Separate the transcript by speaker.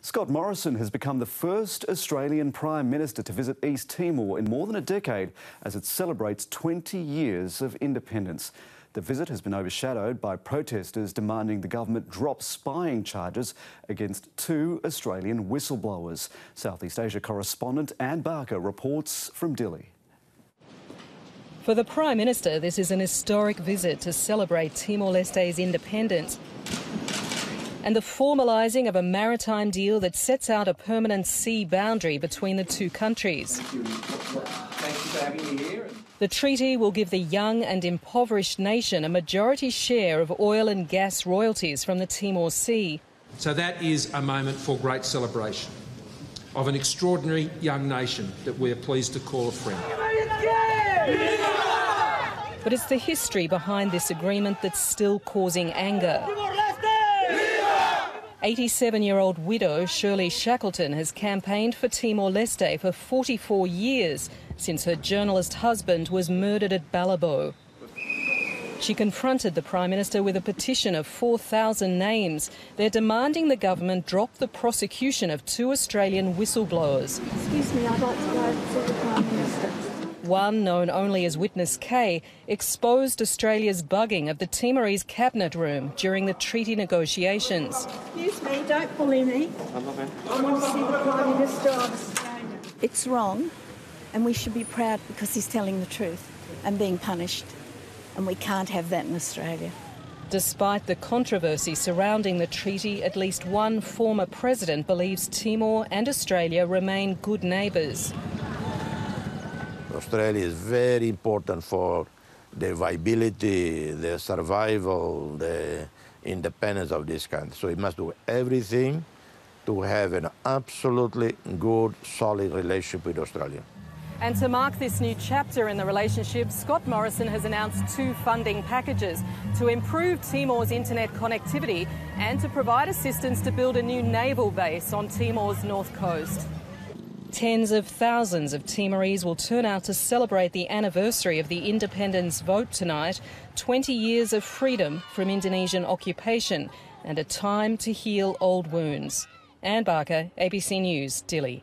Speaker 1: Scott Morrison has become the first Australian Prime Minister to visit East Timor in more than a decade as it celebrates 20 years of independence. The visit has been overshadowed by protesters demanding the government drop spying charges against two Australian whistleblowers. Southeast Asia correspondent Anne Barker reports from Dili.
Speaker 2: For the Prime Minister, this is an historic visit to celebrate Timor-Leste's independence and the formalising of a maritime deal that sets out a permanent sea boundary between the two countries.
Speaker 3: Thank you for having me here.
Speaker 2: The treaty will give the young and impoverished nation a majority share of oil and gas royalties from the Timor Sea.
Speaker 4: So that is a moment for great celebration of an extraordinary young nation that we are pleased to call a friend.
Speaker 2: But it's the history behind this agreement that's still causing anger. 87-year-old widow Shirley Shackleton has campaigned for Timor-Leste for 44 years, since her journalist husband was murdered at Balibo. She confronted the Prime Minister with a petition of 4,000 names. They're demanding the government drop the prosecution of two Australian whistleblowers.
Speaker 5: Excuse me, I'd like to go to the Prime Minister.
Speaker 2: One, known only as Witness K, exposed Australia's bugging of the Timorese cabinet room during the treaty negotiations.
Speaker 5: Excuse me, don't bully me. I want to see the Prime Minister of Australia. It's wrong, and we should be proud because he's telling the truth and being punished. And we can't have that in Australia.
Speaker 2: Despite the controversy surrounding the treaty, at least one former president believes Timor and Australia remain good neighbours.
Speaker 6: Australia is very important for the viability, the survival, the independence of this country. So it must do everything to have an absolutely good, solid relationship with Australia.
Speaker 2: And to mark this new chapter in the relationship, Scott Morrison has announced two funding packages to improve Timor's internet connectivity and to provide assistance to build a new naval base on Timor's north coast. Tens of thousands of Timorese will turn out to celebrate the anniversary of the independence vote tonight, 20 years of freedom from Indonesian occupation and a time to heal old wounds. Anne Barker, ABC News, Dili.